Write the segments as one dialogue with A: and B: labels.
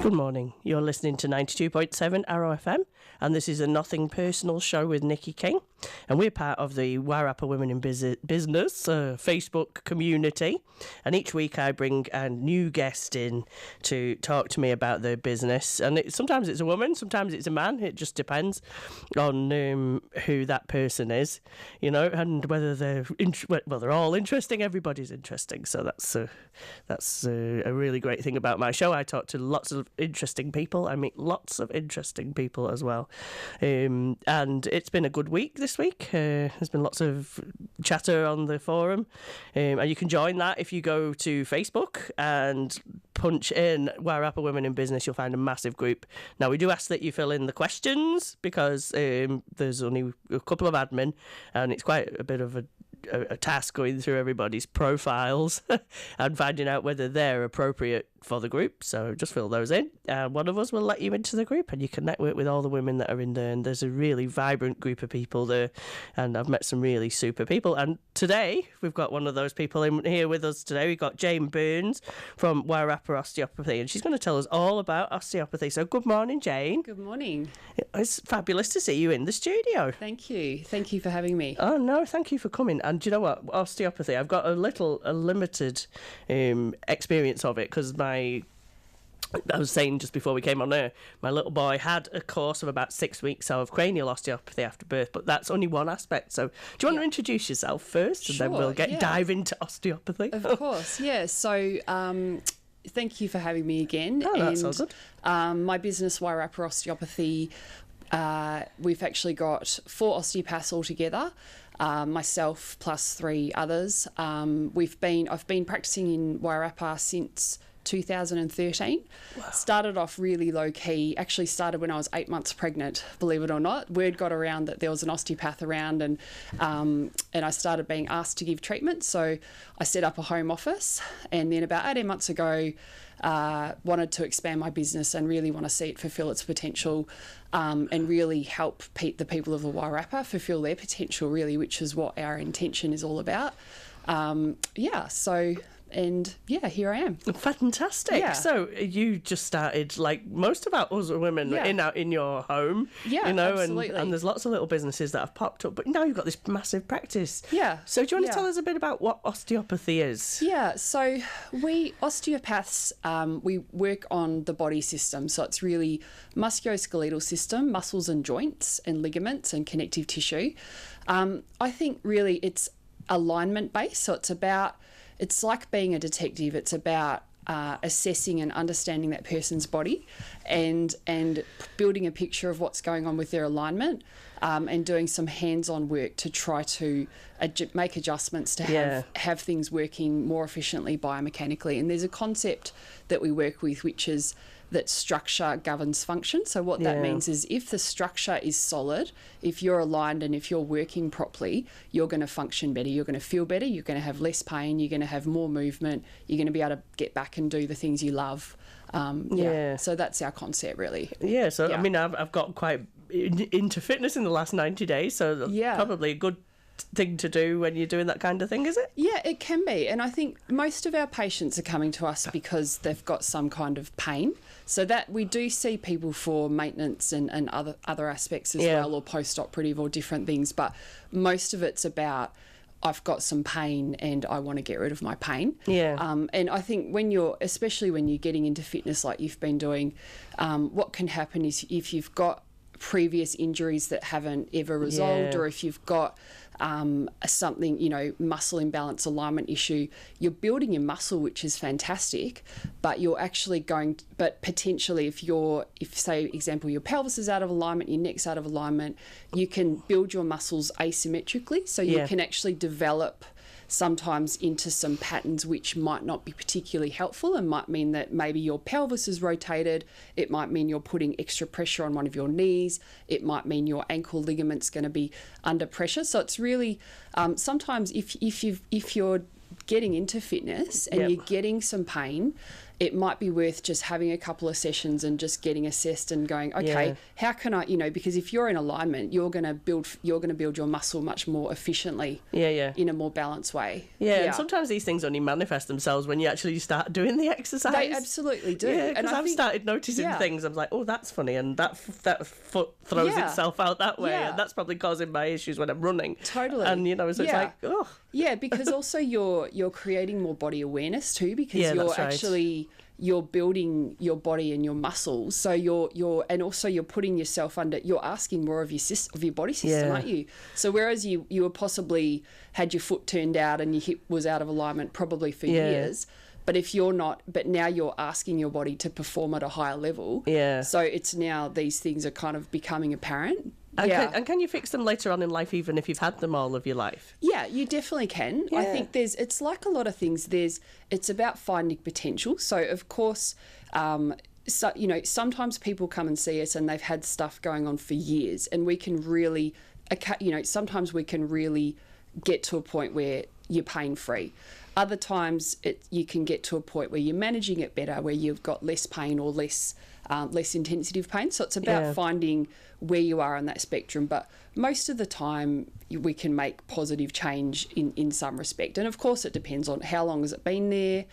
A: Good morning. You're listening to 92.7 Arrow FM, and this is a Nothing Personal show with Nikki King. And we're part of the Wairarapa Women in Business Facebook community. And each week I bring a new guest in to talk to me about their business. And sometimes it's a woman, sometimes it's a man. It just depends on who that person is, you know, and whether they're they're all interesting. Everybody's interesting. So that's a really great thing about my show. I talk to lots of interesting people. I meet lots of interesting people as well. And it's been a good week this week. There's been lots of chatter on the forum. And you can join that if you go to Facebook and punch in Wairarapa Women in Business. You'll find a massive group. Now, we do ask that you fill in the questions because there's only a couple of admin and it's quite a bit of a task going through everybody's profiles and finding out whether they're appropriate for the group. So just fill those in. One of us will let you into the group and you can network with all the women that are in there. And there's a really vibrant group of people there. And I've met some really super people. And today, we've got one of those people in here with us today. We've got Jane Burns from Wairarapa Osteopathy. And she's going to tell us all about osteopathy. So good morning, Jane.
B: Good morning.
A: It's fabulous to see you in the studio.
B: Thank you. Thank you for having me.
A: Oh, no, thank you for coming. And do you know what? Osteopathy, I've got a limited experience of it because I was saying just before we came on air, my little boy had a course of about 6 weeks of cranial osteopathy after birth, but that's only one aspect. So do you want to introduce yourself first and then we'll dive into osteopathy?
B: Of course, yeah. So thank you for having me again.
A: Oh, that's all good.
B: My business, Wairarapa Osteopathy, we've actually got 4 osteopaths altogether. Myself plus 3 others. I've been practicing in Wairarapa since 2013. Wow. Started off really low key. Actually started when I was 8 months pregnant, believe it or not. Word got around that there was an osteopath around and I started being asked to give treatment. So I set up a home office and then about 18 months ago wanted to expand my business and really want to see it fulfill its potential and really help the people of the Wairarapa fulfill their potential really, which is what our intention is all about. Here I am.
A: Fantastic. Yeah. So you just started like most of our other women in your home.
B: Yeah,
A: you know,
B: absolutely.
A: And there's lots of little businesses that have popped up, but now you've got this massive practice.
B: Yeah.
A: So do you want to tell us a bit about what osteopathy is?
B: Yeah. So we osteopaths, we work on the body system. So it's really musculoskeletal system, muscles and joints and ligaments and connective tissue. I think really it's alignment based. So it's like being a detective. It's about assessing and understanding that person's body and building a picture of what's going on with their alignment and doing some hands-on work to try to make adjustments to have things working more efficiently biomechanically. And there's a concept that we work with which is that structure governs function. So what that means is if the structure is solid, if you're aligned and if you're working properly, you're going to function better, you're going to feel better, you're going to have less pain, you're going to have more movement, you're going to be able to get back and do the things you love. So that's our concept really.
A: Yeah, so I mean I've got quite into fitness in the last 90 days, so probably a good thing to do when you're doing that kind of thing, is it? Yeah,
B: it can be. And I think most of our patients are coming to us because they've got some kind of pain. So that we do see people for maintenance and other aspects as well, or post-operative or different things. But most of it's about I've got some pain and I want to get rid of my pain. Yeah. And I think especially when you're getting into fitness like you've been doing, what can happen is if you've got previous injuries that haven't ever resolved or if you've got something, muscle imbalance, alignment issue, you're building your muscle, which is fantastic, but you're actually but potentially if say, example, your pelvis is out of alignment, your neck's out of alignment, you can build your muscles asymmetrically. So you can actually develop sometimes into some patterns which might not be particularly helpful and might mean that maybe your pelvis is rotated, it might mean you're putting extra pressure on one of your knees, it might mean your ankle ligament's going to be under pressure. So it's really sometimes if you're getting into fitness and you're getting some pain it might be worth just having a couple of sessions and just getting assessed and going, okay, how can I, because if you're in alignment, you're going to build your muscle much more efficiently in a more balanced way.
A: And sometimes these things only manifest themselves when you actually start doing the exercise.
B: They absolutely do.
A: Yeah, because I've started noticing things. I'm like, oh, that's funny, and that foot throws itself out that way, and that's probably causing my issues when I'm running.
B: Totally.
A: And so it's like, oh.
B: Yeah, because also you're creating more body awareness too, because you're actually you're building your body and your muscles. So you're putting yourself under. You're asking more of your body system, aren't you? So whereas you were possibly had your foot turned out and your hip was out of alignment probably for years. But if you're not, but now you're asking your body to perform at a higher level. Yeah. So it's now these things are kind of becoming apparent.
A: And can you fix them later on in life, even if you've had them all of your life?
B: Yeah, you definitely can. I think it's like a lot of things. It's about finding potential. So of course, sometimes people come and see us and they've had stuff going on for years, and we can really, sometimes we can really get to a point where you're pain free. Other times you can get to a point where you're managing it better, where you've got less pain or less intensity of pain. So it's about finding where you are on that spectrum. But most of the time we can make positive change in some respect. And of course it depends on how long has it been there.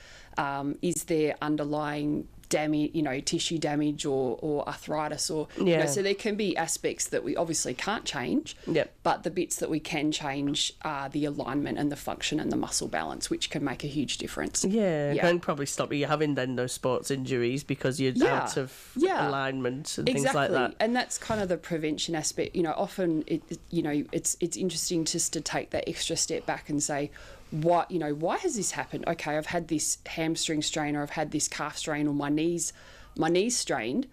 B: Is there underlying damage, tissue damage or arthritis or, so there can be aspects that we obviously can't change, but the bits that we can change are the alignment and the function and the muscle balance, which can make a huge difference.
A: And probably stop you having then those sports injuries because you're out of alignment and things like that.
B: And that's kind of the prevention aspect. Often it's interesting just to take that extra step back and say, why has this happened? Okay, I've had this hamstring strain, or I've had this calf strain, or my knees strained.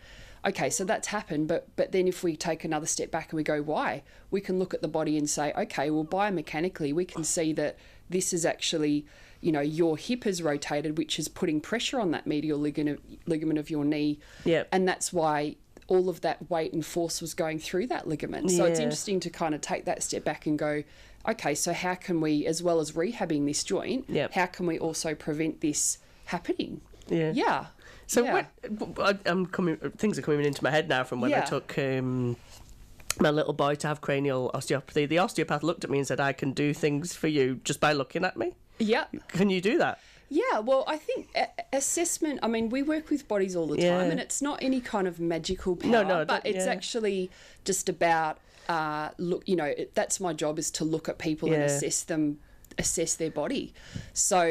B: Okay, so that's happened, but then if we take another step back and we go, why? We can look at the body and say, okay, well, biomechanically, we can see that this is actually, your hip is rotated, which is putting pressure on that medial ligament of your knee. And that's why all of that weight and force was going through that ligament. So it's interesting to kind of take that step back and go, okay, so how can we, as well as rehabbing this joint, how can we also prevent this happening?
A: So things are coming into my head now from when I took my little boy to have cranial osteopathy. The osteopath looked at me and said, I can do things for you just by looking at me. Can you do that?
B: Yeah, well, I think assessment, we work with bodies all the time, and it's not any kind of magical power, but it's actually just about, that's my job, is to look at people and assess their body. So,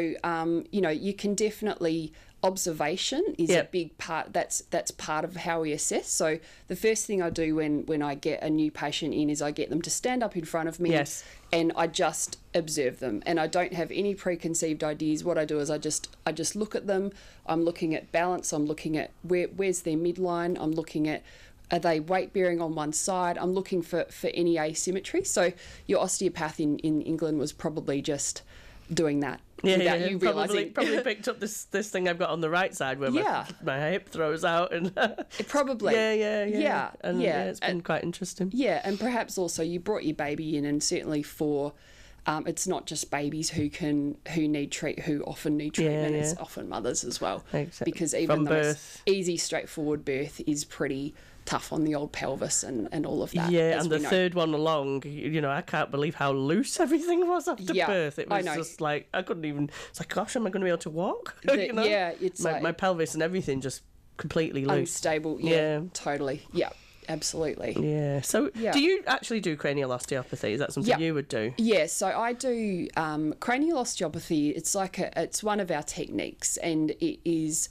B: you can definitely, observation is a big part. That's part of how we assess. So the first thing I do when I get a new patient in is I get them to stand up in front of me and I just observe them, and I don't have any preconceived ideas. What I do is I just look at them. I'm looking at balance. I'm looking at where's their midline. I'm looking at, are they weight bearing on one side? I'm looking for any asymmetry. So your osteopath in England was probably just doing that. Without you realising.
A: Probably picked up this thing I've got on the right side where my hip throws out. And
B: probably.
A: And it's been quite interesting.
B: Yeah, and perhaps also you brought your baby in, and certainly for, it's not just babies who often need treatment, it's often mothers as well.
A: Exactly.
B: Because even the most easy, straightforward birth is pretty tough on the old pelvis and all of that.
A: Yeah, and the third one along, I can't believe how loose everything was after birth. It was just like, I couldn't even, it's like, gosh, am I going to be able to walk?
B: Yeah, it's
A: my pelvis and everything just completely loose.
B: Unstable, yeah. Totally, yeah. Absolutely.
A: Yeah. So do you actually do cranial osteopathy? Is that something you would do?
B: Yeah, so I do cranial osteopathy. It's it's one of our techniques, and it is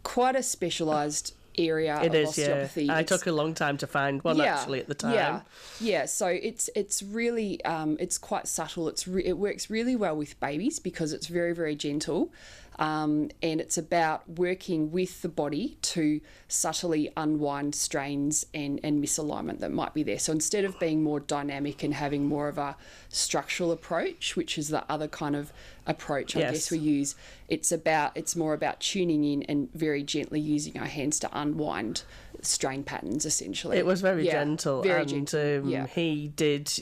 B: quite a specialised area of osteopathy.
A: I took a long time to find one actually at the time.
B: Yeah. So it's really it's quite subtle. It works really well with babies because it's very, very gentle. And it's about working with the body to subtly unwind strains and misalignment that might be there. So instead of being more dynamic and having more of a structural approach, which is the other kind of approach, I guess we use. It's more about tuning in and very gently using our hands to unwind strain patterns, essentially.
A: It was very gentle.
B: Very
A: and,
B: gentle.
A: He did,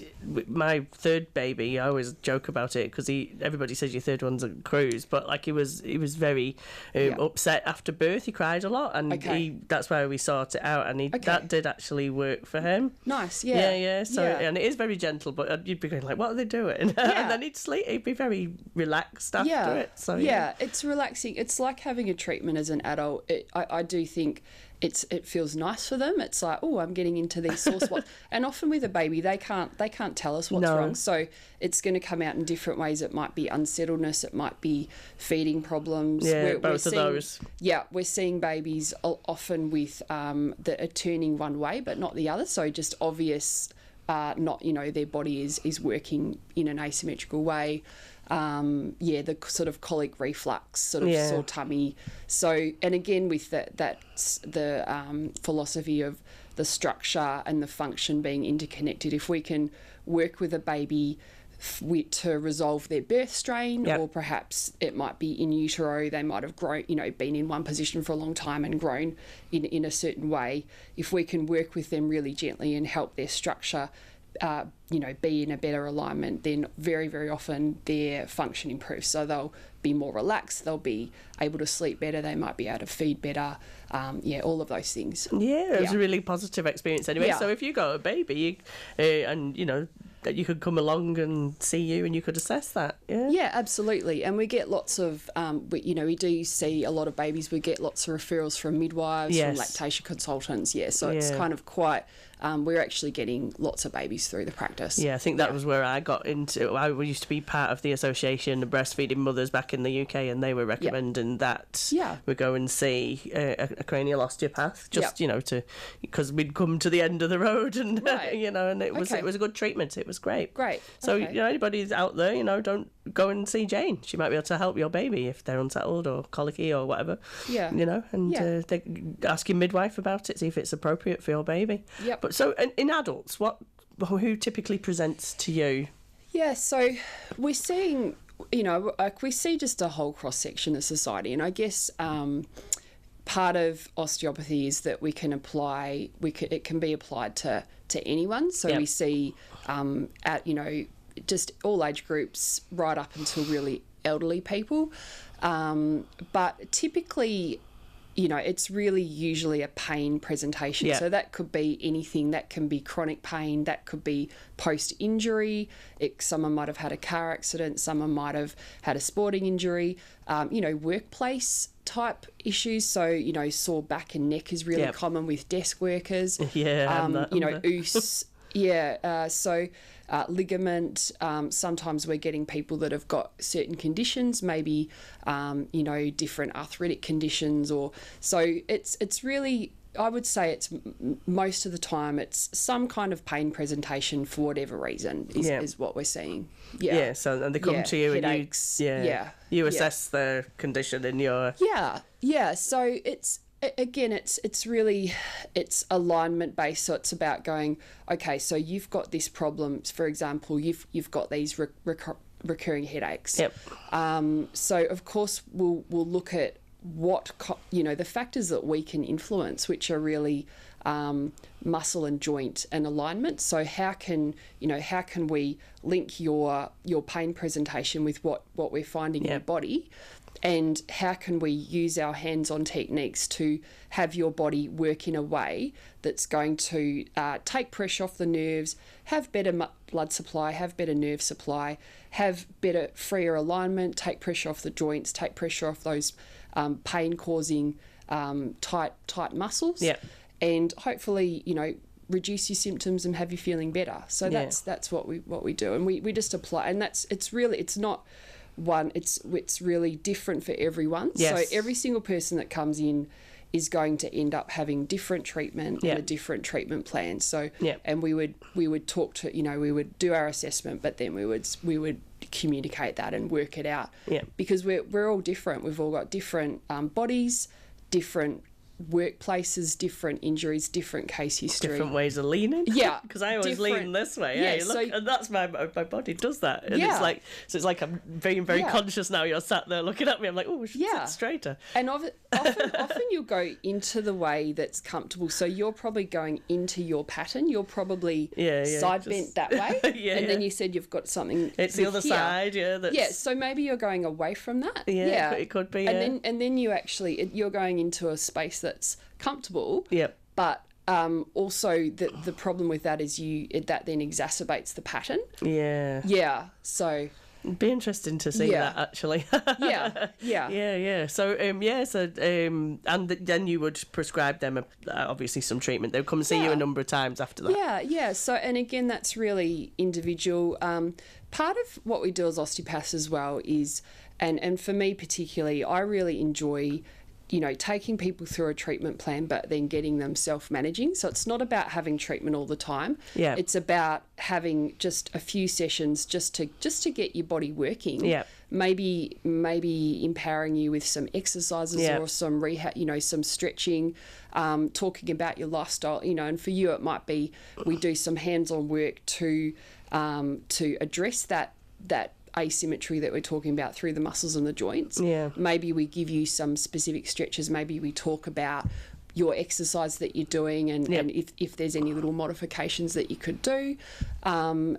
A: my third baby, I always joke about it because everybody says your third one's a cruise, but like he was very upset after birth. He cried a lot, and that's why we sought it out, and that did actually work for him.
B: Nice, yeah.
A: Yeah. So and it is very gentle, but you'd be going like, what are they doing? And then he'd sleep. He'd be very relaxed after it. So
B: it's relaxing. It's like having a treatment as an adult. I do think it feels nice for them. It's like, oh, I'm getting into these sore spots. And often with a baby, they can't tell us what's wrong. So it's going to come out in different ways. It might be unsettledness. It might be feeding problems.
A: Yeah, both of those.
B: Yeah, we're seeing babies often with that are turning one way but not the other. So just obvious, not, their body is working in an asymmetrical way. The sort of colic reflux, sort of sore tummy. So, and again, with that's the philosophy of the structure and the function being interconnected. If we can work with a baby to resolve their birth strain, or perhaps it might be in utero, they might have grown, been in one position for a long time and grown in a certain way. If we can work with them really gently and help their structure be in a better alignment, then very, very often their function improves. So they'll be more relaxed, they'll be able to sleep better, they might be able to feed better, all of those things.
A: Yeah, it was a really positive experience anyway. So if you got a baby that you could come along and see you and you could assess that.
B: Yeah, absolutely. And we get lots of, we do see a lot of babies. We get lots of referrals from midwives, from lactation consultants. So it's kind of quite, we're actually getting lots of babies through the practice.
A: Yeah, I think that was where I got into. I used to be part of the association of breastfeeding mothers back in the UK, and they were recommending that we go and see a cranial osteopath, just because we'd come to the end of the road, and and it was a good treatment. It was great. So anybody's out there, don't go and see Jane. She might be able to help your baby if they're unsettled or colicky or whatever. They ask your midwife about it, see if it's appropriate for your baby. But so in adults, who typically presents to you?
B: Yeah, so we're seeing, we see just a whole cross section of society, and I guess part of osteopathy is that we can apply. It can be applied to anyone. So we see just all age groups right up until really elderly people, but typically, it's really usually a pain presentation. So that could be anything. That can be chronic pain. That could be post-injury. Someone might have had a car accident. Someone might have had a sporting injury. Workplace type issues. So, sore back and neck is really common with desk workers. OOS. Ligament. Sometimes we're getting people that have got certain conditions, maybe different arthritic conditions, or so it's really, I would say it's most of the time it's some kind of pain presentation for whatever reason is what we're seeing.
A: So and they come to you
B: headaches,
A: and you assess their condition in your
B: so it's really alignment based. So it's about going, okay, so you've got this problem. For example, you've got these recurring headaches. So of course we'll look at what the factors that we can influence, which are really muscle and joint and alignment. So how can we link your pain presentation with what we're finding in your body? And how can we use our hands-on techniques to have your body work in a way that's going to take pressure off the nerves, have better blood supply, have better nerve supply, have better, freer alignment, take pressure off the joints, take pressure off those pain-causing tight muscles, and hopefully, reduce your symptoms and have you feeling better. So that's what we do, and we just apply, and it's not one, it's really different for everyone. So every single person that comes in is going to end up having different treatment and a different treatment plan. So and we would talk to, we would do our assessment, but then we would communicate that and work it out, because we're all different. We've all got different bodies, different workplaces, different injuries, different case history,
A: different ways of leaning.
B: Yeah,
A: because I always lean this way. Yeah, look, and that's my body does that, and it's like I'm being very conscious now. You're sat there looking at me. I'm like, oh, we should sit straighter.
B: And often you'll go into the way that's comfortable. So you're probably going into your pattern. You're probably side bent that way, and then you said you've got something.
A: It's the other side,
B: So maybe you're going away from that.
A: Yeah, it could be.
B: And then you're going into a space that's comfortable.
A: Yep.
B: But also the problem with that is that then exacerbates the pattern.
A: Yeah.
B: Yeah. So
A: it'd be interesting to see that actually. Yeah. So and then you would prescribe them obviously some treatment. They'll come and see you a number of times after that.
B: Yeah. So, and again, that's really individual. Part of what we do as osteopaths as well is, and for me particularly, I really enjoy, taking people through a treatment plan, but then getting them self-managing. So it's not about having treatment all the time.
A: Yeah.
B: It's about having just a few sessions just to get your body working.
A: Yeah.
B: Maybe empowering you with some exercises or some rehab, some stretching, talking about your lifestyle, and for you it might be we do some hands-on work to address that asymmetry that we're talking about through the muscles and the joints.
A: Yeah.
B: Maybe we give you some specific stretches. Maybe we talk about your exercise that you're doing and if there's any little modifications that you could do, and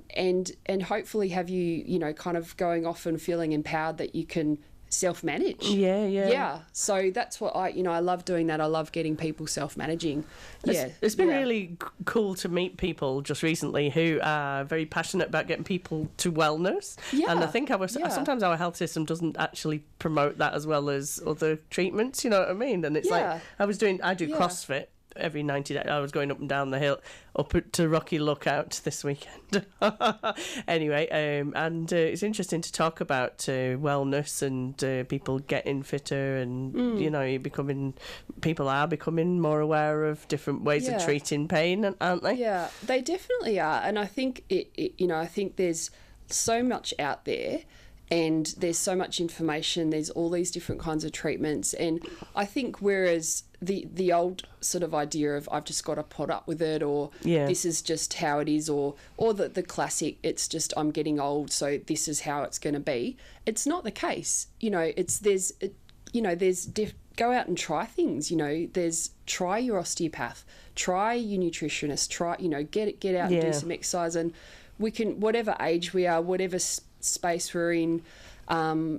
B: hopefully have you kind of going off and feeling empowered that you can self-manage. Yeah. So that's what I love doing that. I love getting people self-managing.
A: It's been really cool to meet people just recently who are very passionate about getting people to wellness. And I think sometimes our health system doesn't actually promote that as well as other treatments, you know what I mean? And it's like I do CrossFit every 90 days. I was going up and down the hill up to Rocky Lookout this weekend. Anyway, and it's interesting to talk about wellness and people getting fitter and people are becoming more aware of different ways of treating pain, aren't they?
B: Yeah, they definitely are. And I think I think there's so much out there. And there's so much information, there's all these different kinds of treatments. And I think whereas the old sort of idea of I've just got to put up with it, or this is just how it is, or the classic, it's just I'm getting old, so this is how it's going to be. It's not the case. Go out and try things. Try your osteopath, try your nutritionist, get out and do some exercise. And we can, whatever age we are, whatever space we're in,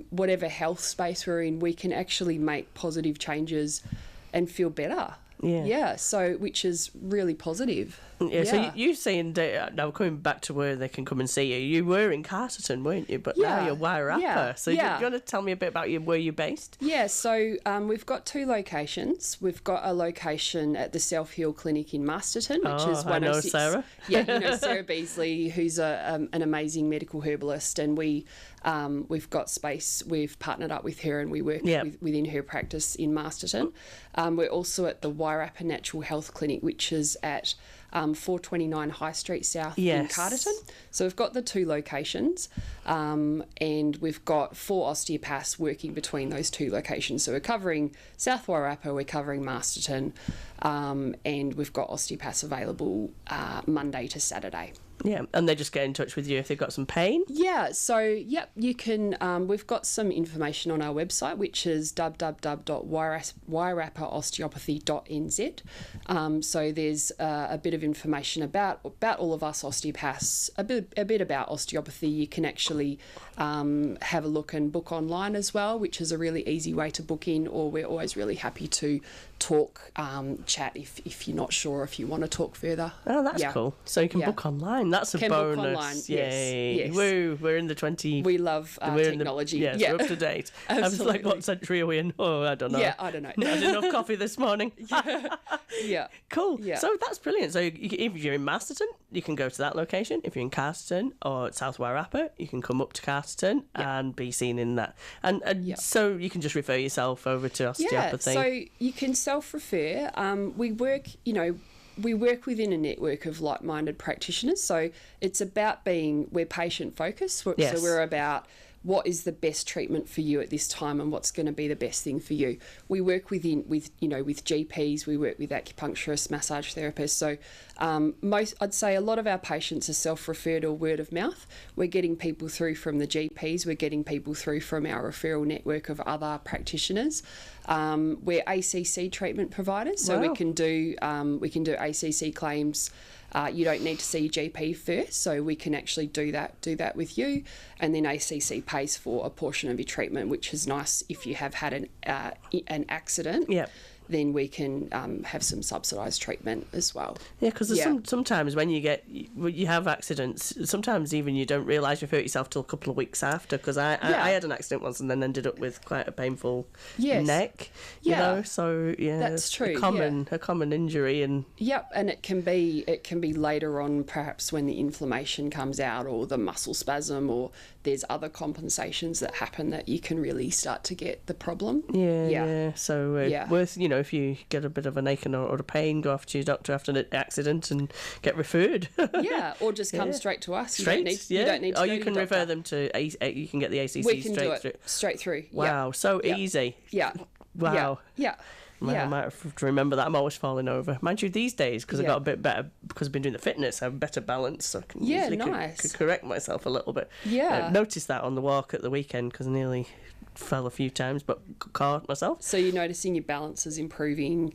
B: whatever health space we're in, we can actually make positive changes and feel better. So which is really positive.
A: So you're saying now coming back to where they can come and see you, you were in Carterton, weren't you? But now you're Wairarapa. So you're going to tell me a bit about where you're based? So
B: we've got two locations. We've got a location at the Self Heal Clinic in Masterton, which is 106.
A: I know Sarah.
B: You know Sarah Beasley, who's an amazing medical herbalist, and we've got space. We've partnered up with her and we work within her practice in Masterton. We're also at the Wairarapa Natural Health Clinic, which is at 429 High Street South in Carterton. So we've got the two locations, and we've got 4 osteopaths working between those two locations. So we're covering South Wairarapa, we're covering Masterton, and we've got osteopaths available Monday to Saturday.
A: Yeah, and they just get in touch with you if they've got some pain?
B: Yeah, so, you can, we've got some information on our website, which is www.wairapaosteopathy.nz. So there's a bit of information about all of us osteopaths, a bit about osteopathy. You can actually have a look and book online as well, which is a really easy way to book in, or we're always really happy to talk, chat if you're not sure, if you want to talk further.
A: Oh, that's cool. So you can book online. That's a bonus. Book online. Yay.
B: Yes.
A: Woo, we're in the 20...
B: We love technology.
A: We're up to date. I was like, what century are we in? Oh, I don't know.
B: Yeah, I don't know.
A: I had enough coffee this morning.
B: Yeah.
A: Cool.
B: Yeah.
A: So that's brilliant. So if you're in Masterton, you can go to that location. If you're in Carterton or South Wairarapa, you can come up to Carterton and be seen in that. And so you can just refer yourself over to osteopathy.
B: Yeah, so you can self-refer. We work within a network of like-minded practitioners, so it's about we're patient-focused. So what is the best treatment for you at this time and what's going to be the best thing for you. We work with GPs, we work with acupuncturists, massage therapists. So I'd say a lot of our patients are self-referred or word of mouth. We're getting people through from the GPs, we're getting people through from our referral network of other practitioners. We're ACC treatment providers, so
A: wow.
B: we can do ACC claims. You don't need to see your GP first, so we can actually do that with you, and then ACC pays for a portion of your treatment, which is nice if you have had an accident.
A: Yep.
B: Then we can have some subsidised treatment as well.
A: Yeah, because sometimes when you have accidents, sometimes even you don't realise you've hurt yourself till a couple of weeks after. Because I had an accident once and then ended up with quite a painful neck. You know, so
B: that's true.
A: A common injury, and
B: and it can be later on, perhaps when the inflammation comes out or the muscle spasm, or there's other compensations that happen that you can really start to get the problem.
A: Yeah. So worth, if you get a bit of an ache or a pain, go off to your doctor after an accident and get referred.
B: Or just come straight to us.
A: Straight,
B: you don't need to
A: you can refer them to you can get the ACC
B: we can do it straight through.
A: Wow, so easy.
B: Yeah.
A: Wow.
B: Yeah.
A: I might have to remember that. I'm always falling over. Mind you, these days, because I got a bit better, because I've been doing the fitness, I have better balance, so I can usually could correct myself a little bit.
B: Yeah.
A: Noticed that on the walk at the weekend, because I nearly fell a few times, but caught myself.
B: So you're noticing your balance is improving.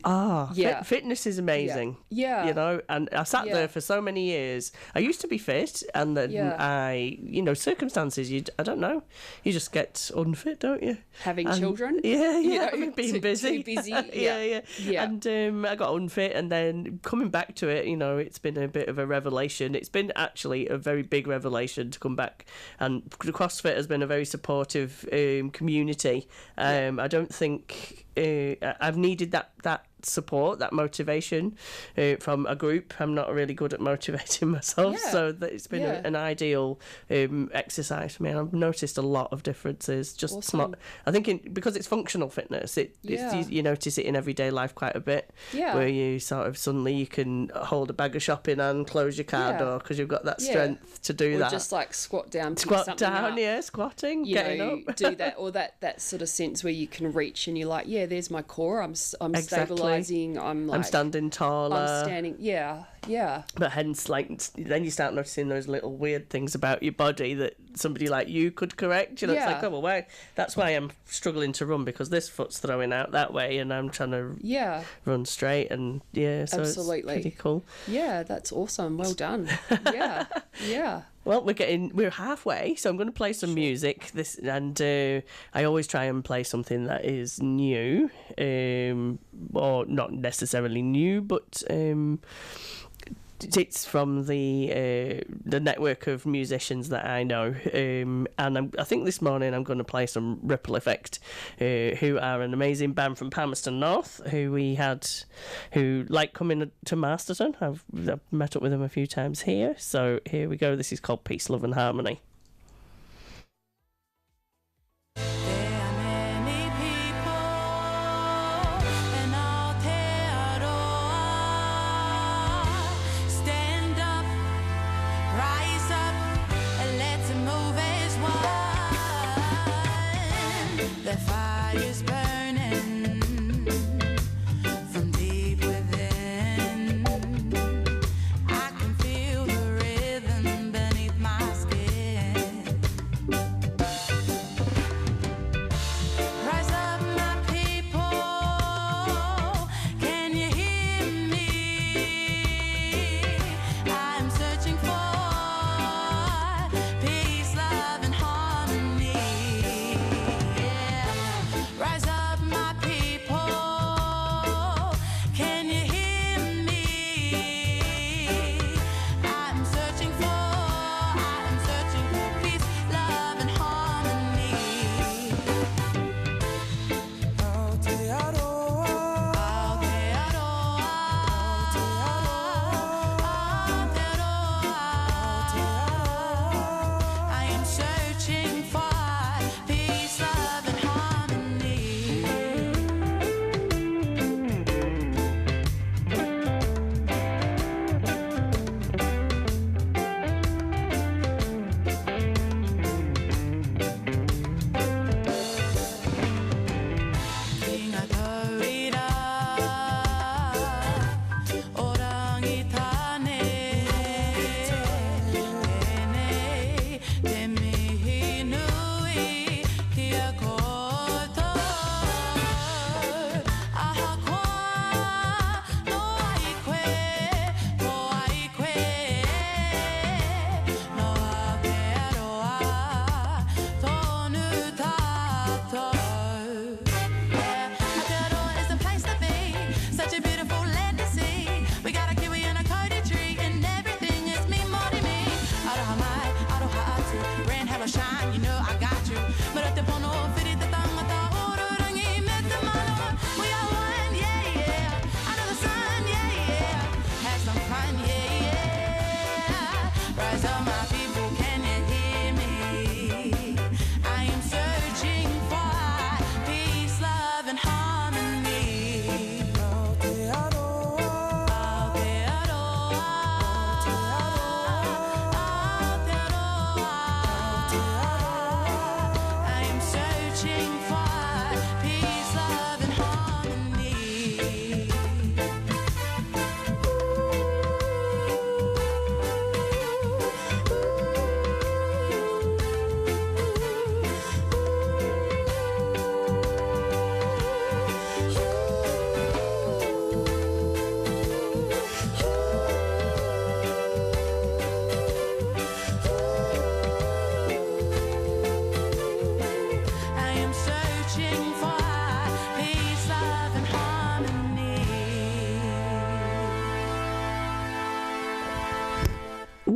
A: Fitness is amazing.
B: Yeah.
A: And I sat there for so many years. I used to be fit, and then circumstances, I don't know, you just get unfit, don't you?
B: Having children?
A: Being busy.
B: Too busy.
A: Yeah. And I got unfit, and then coming back to it, it's been a bit of a revelation. It's been actually a very big revelation to come back, and the CrossFit has been a very supportive community. I don't think I've needed that support, that motivation from a group. I'm not really good at motivating myself, so it's been an ideal exercise for me, and I've noticed a lot of differences. Just not, I think because it's functional fitness, you notice it in everyday life quite a bit, where you sort of suddenly you can hold a bag of shopping and close your car door because you've got that strength to do that.
B: Or just like squat down,
A: squatting, getting up.
B: Do that, or that sort of sense where you can reach and you're like, there's my core, I'm stabilising, I'm
A: standing taller,
B: I'm standing,
A: but hence, then you start noticing those little weird things about your body that somebody like you could correct. It's like, oh well, that's why I'm struggling to run, because this foot's throwing out that way and I'm trying to run straight, and so
B: absolutely,
A: it's pretty cool.
B: That's awesome, well done.
A: Well, we're halfway, so I'm going to play some music. I always try and play something that is new, or not necessarily new, but it's from the network of musicians that I know, and I think this morning I'm going to play some Ripple Effect, who are an amazing band from Palmerston North, who like coming to Masterton. I've met up with them a few times here, so here we go. This is called Peace, Love and Harmony.
C: I can feel the rhythm beneath my skin.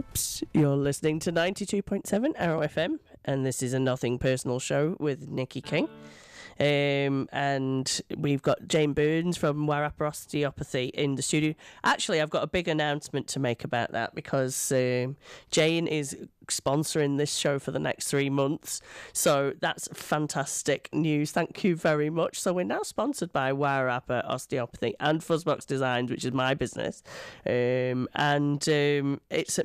A: Oops. You're listening to 92.7 Arrow FM, and this is a Nothing Personal show with Nikki King. And we've got Jane Burns from Wairarapa Osteopathy in the studio. Actually, I've got a big announcement to make about that because Jane is sponsoring this show for the next 3 months. So that's fantastic news. Thank you very much. So we're now sponsored by Wairarapa Osteopathy and Fuzzbox Designs, which is my business. It's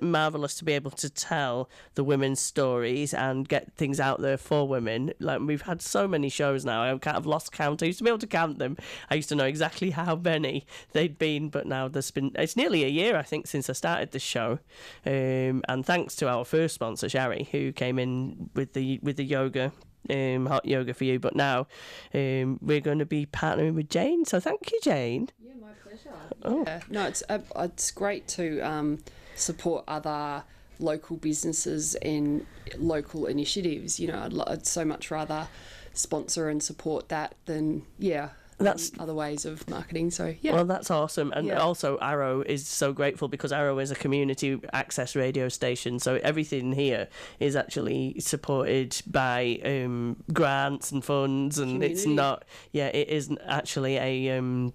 A: marvellous to be able to tell the women's stories and get things out there for women. Like, we've had so many shows now. I've lost count. I used to be able to count them. I used to know exactly how many they'd been, but now it's nearly a year, I think, since I started this show. And thanks to our first sponsor, Shari, who came in with the yoga, hot yoga for you. But now we're going to be partnering with Jane. So thank you, Jane.
B: Yeah, my pleasure.
A: Oh.
B: Yeah. No, it's great to support other local businesses and local initiatives. You know, I'd so much rather sponsor and support that than that's other ways of marketing. So
A: well, that's awesome. And also Arrow is so grateful because Arrow is a community access radio station, so everything here is actually supported by grants and funds, and community. It's not it isn't actually a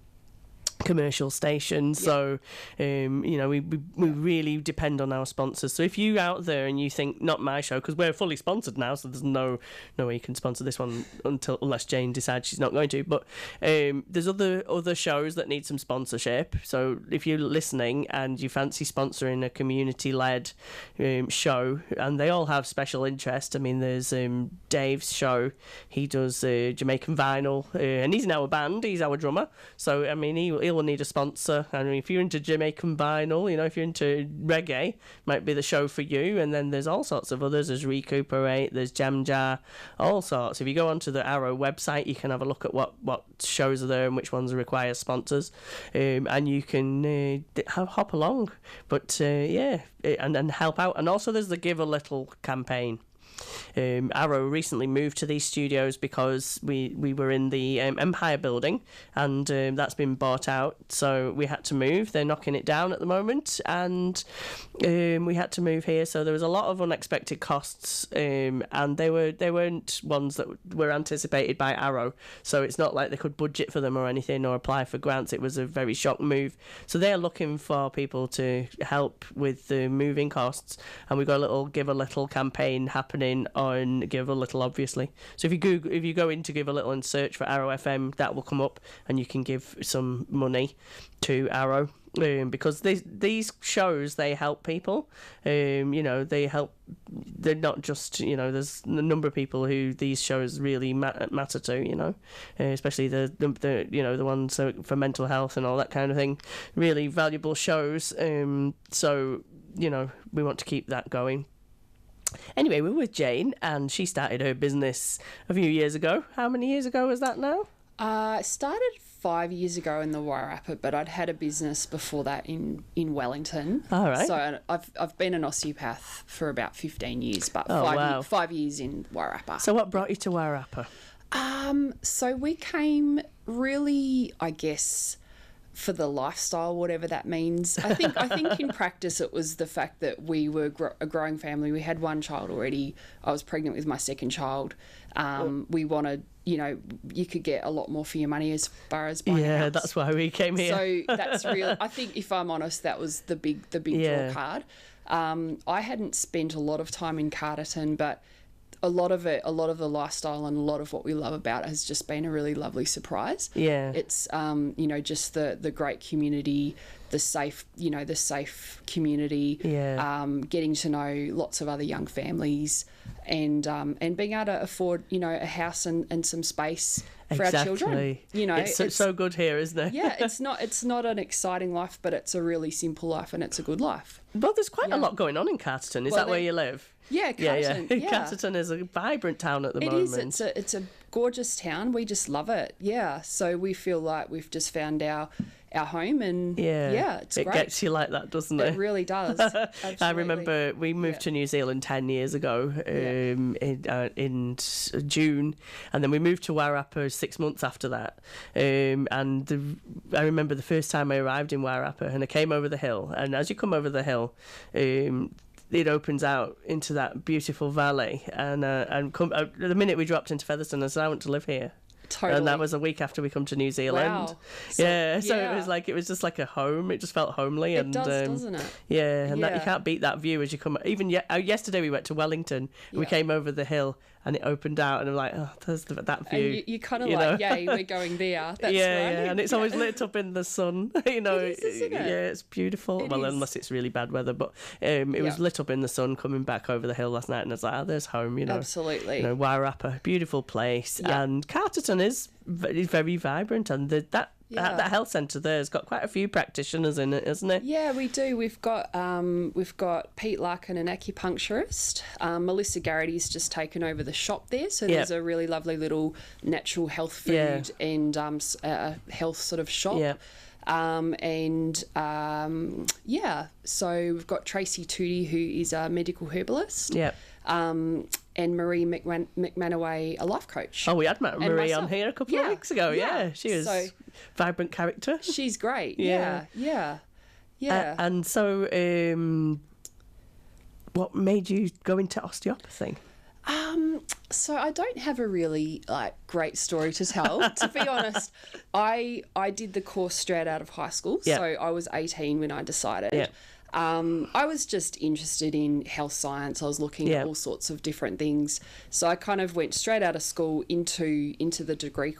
A: commercial station, so we really depend on our sponsors. So if you out there and you think not my show, because we're fully sponsored now, so there's no way you can sponsor this one unless Jane decides she's not going to, but there's other shows that need some sponsorship. So if you're listening and you fancy sponsoring a community-led show, and they all have special interest. I mean, there's Dave's show. He does Jamaican vinyl, and he's now a band. He's our drummer, so I mean he will need a sponsor. I mean, if you're into Jamaican vinyl, if you're into reggae, might be the show for you. And then there's all sorts of others. There's Recuperate, there's Jam Jar, all sorts. If you go onto the Arrow website, you can have a look at what shows are there and which ones require sponsors, and you can hop along. But and help out. And also there's the Give a Little campaign. Arrow recently moved to these studios because we were in the Empire building, and that's been bought out, so we had to move. They're knocking it down at the moment, and we had to move here, so there was a lot of unexpected costs, and they weren't ones that were anticipated by Arrow, so it's not like they could budget for them or anything or apply for grants. It was a very shock move, so they're looking for people to help with the moving costs, and we've got a little Give a Little campaign happening on Give a Little, obviously. So if you go into Give a Little and search for Arrow FM, that will come up, and you can give some money to Arrow, because these shows, they help people. They help. They're not just there's a number of people who these shows really matter to. Especially the ones for mental health and all that kind of thing. Really valuable shows. So we want to keep that going. Anyway, we're with Jane, and she started her business a few years ago. How many years ago was that now?
B: I started 5 years ago in the Wairarapa, but I'd had a business before that in Wellington.
A: All right.
B: So I've been an osteopath for about 15 years, but 5 years in Wairarapa.
A: So what brought you to Wairarapa?
B: So we came really, I guess, for the lifestyle, whatever that means. I think in practice it was the fact that we were a growing family. We had one child already. I was pregnant with my second child. We wanted, you could get a lot more for your money as far as buying a house.
A: That's why we came here.
B: So that's real. I think, if I'm honest, that was the big draw card. I hadn't spent a lot of time in Carterton, but a lot of the lifestyle and a lot of what we love about it has just been a really lovely surprise. Yeah. It's, just the great community, the safe community, getting to know lots of other young families, and being able to afford, a house and some space for our children.
A: It's so good here, isn't it?
B: Yeah, it's not an exciting life, but it's a really simple life, and it's a good life.
A: Well, there's quite a lot going on in Carterton. Is that where you live?
B: Yeah, Carterton. Yeah.
A: Carterton is a vibrant town at the moment.
B: It is. It's a gorgeous town. We just love it. Yeah. So we feel like we've just found our home, and it's great.
A: It gets you like that, doesn't it?
B: It really does.
A: I remember we moved to New Zealand 10 years ago in June, and then we moved to Wairarapa 6 months after that. I remember the first time I arrived in Wairarapa, and I came over the hill, and as you come over the hill, it opens out into that beautiful valley. And the minute we dropped into Featherstone, I said, I want to live here.
B: Totally.
A: And that was a week after we come to New Zealand.
B: Wow.
A: So it was just like a home. It just felt homely.
B: It does, doesn't it?
A: Yeah, and that you can't beat that view as you come. Even yesterday we went to Wellington. And we came over the hill and it opened out, and I'm like, oh, there's that view.
B: And you kind of like, yay, we're going there. That's right.
A: Yeah, and it's always lit up in the sun.
B: It is, isn't it?
A: Yeah, it's beautiful. Unless it's really bad weather, but it was lit up in the sun coming back over the hill last night, and I was like, oh, there's home.
B: Absolutely.
A: Wairarapa, beautiful place, and Carterton is very vibrant, and that health centre there has got quite a few practitioners in it, isn't it?
B: Yeah, we do. We've got Pete Larkin, an acupuncturist. Melissa Garrity's just taken over the shop there, so there's a really lovely little natural health food and health sort of shop.
A: Yeah.
B: So we've got Tracy Tootie, who is a medical herbalist.
A: Yeah.
B: And Marie McManaway, a life coach.
A: Oh, we had Marie on here a couple of weeks ago. Yeah, she was vibrant character.
B: She's great. Yeah.
A: And so, what made you go into osteopathy?
B: So I don't have a really great story to tell. To be honest, I did the course straight out of high school.
A: Yeah.
B: So I was 18 when I decided.
A: Yeah.
B: I was just interested in health science. I was looking at all sorts of different things. So I kind of went straight out of school into the degree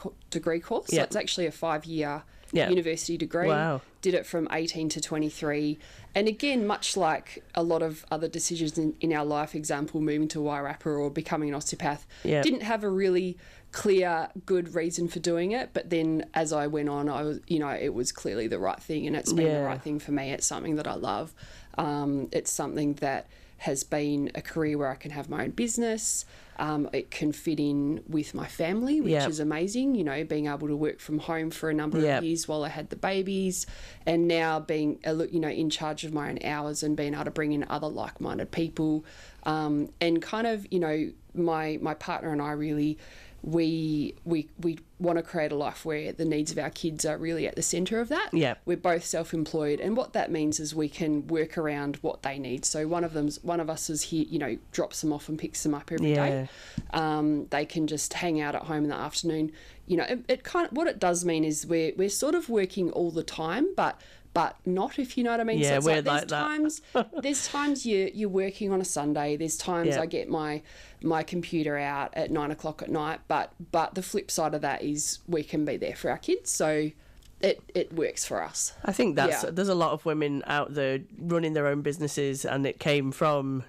B: course. So it's actually a 5-year university degree.
A: Wow.
B: Did it from 18 to 23. And again, much like a lot of other decisions in our life, example, moving to Wairarapa or becoming an osteopath, didn't have a really clear, good reason for doing it. But then as I went on, I was, it was clearly the right thing, and it's been the right thing for me. It's something that I love. It's something that has been a career where I can have my own business. It can fit in with my family, which is amazing, being able to work from home for a number of years while I had the babies, and now being, in charge of my own hours and being able to bring in other like-minded people. And kind of, my partner and I really, we want to create a life where the needs of our kids are really at the centre of that. Yeah. We're both self-employed, and what that means is we can work around what they need. So one of us is here, drops them off and picks them up every day. They can just hang out at home in the afternoon. It kind of, what it does mean is we're sort of working all the time, but not, if you know what I mean.
A: Yeah,
B: so it's
A: we're
B: there's times you're working on a Sunday. There's times I get my computer out at 9 o'clock at night. But the flip side of that is we can be there for our kids. So it works for us.
A: I think there's a lot of women out there running their own businesses, and it came from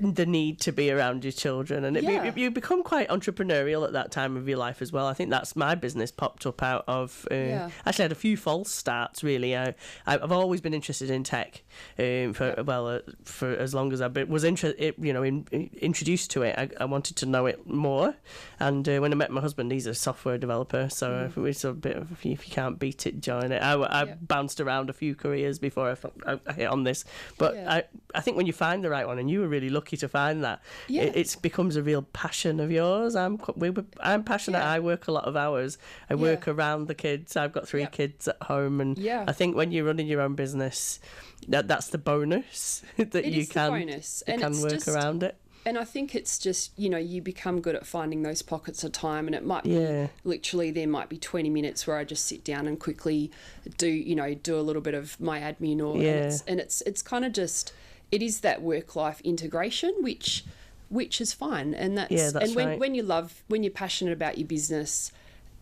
A: the need to be around your children, and you become quite entrepreneurial at that time of your life as well. I think that's my business popped up out of actually I had a few false starts really. I've always been interested in tech for as long as I was introduced to it. I wanted to know it more, and when I met my husband, he's a software developer, so it's a bit of, if you can't beat it, join it. I bounced around a few careers before I hit on this, but I think when you find the right one, and you were really lucky to find that, it becomes a real passion of yours. I'm passionate. I work a lot of hours. I work around the kids. I've got 3 kids at home, and I think when you're running your own business, that's the bonus that you can work around it.
B: And I think it's just, you become good at finding those pockets of time, and it might be literally, there might be 20 minutes where I just sit down and quickly do a little bit of my admin, and it's kind of just, it is that work-life integration, which is fine, and that's right. When you're passionate about your business,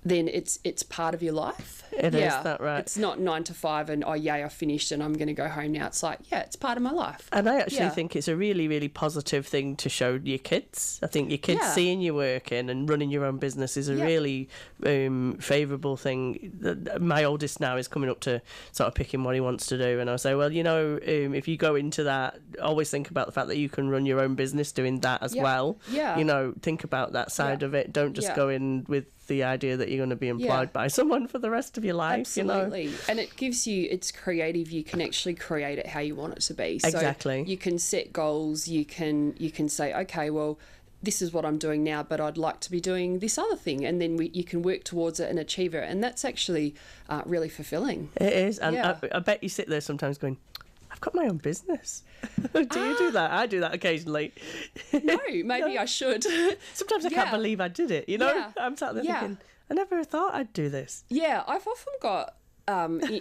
B: then it's part of your life.
A: It is that right.
B: It's not 9 to 5 and I finished and I'm going to go home now. It's like, it's part of my life.
A: And I actually think it's a really, really positive thing to show your kids. I think your kids seeing you working and running your own business is a really favourable thing. My oldest now is coming up to sort of picking what he wants to do, and I'll say, well, if you go into that, always think about the fact that you can run your own business doing that as well. Think about that side of it. Don't just go in with the idea that you're going to be employed by someone for the rest of your life.
B: Absolutely. And it gives you, it's creative. You can actually create it how you want it to be.
A: Exactly.
B: So you can set goals. You can say, okay, well, this is what I'm doing now, but I'd like to be doing this other thing, and then you can work towards it and achieve it, and that's actually really fulfilling.
A: It is, and I bet you sit there sometimes going, I've got my own business. Do you do that? I do that occasionally.
B: No, maybe I should.
A: Sometimes I can't believe I did it, you know?
B: Yeah.
A: I'm sat there thinking, I never thought I'd do this.
B: Yeah, I've often got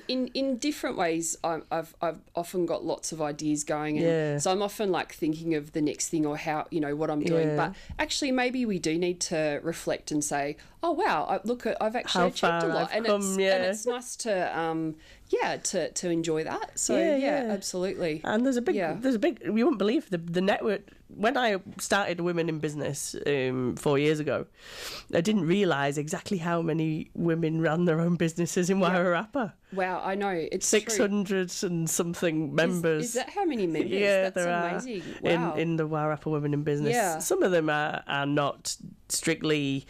B: in different ways. I've often got lots of ideas going, and so I'm often like thinking of the next thing or how what I'm doing. But actually, maybe we do need to reflect and say, oh wow, I've actually achieved a lot, and it's nice to to enjoy that. So absolutely.
A: And there's a big you wouldn't believe the network. When I started Women in Business 4 years ago, I didn't realise exactly how many women ran their own businesses in Wairarapa.
B: Wow, I know. It's
A: 600 and something members.
B: Is that how many members?
A: Yeah,
B: that's amazing. Wow.
A: In the Wairarapa Women in Business.
B: Yeah.
A: Some of them are not strictly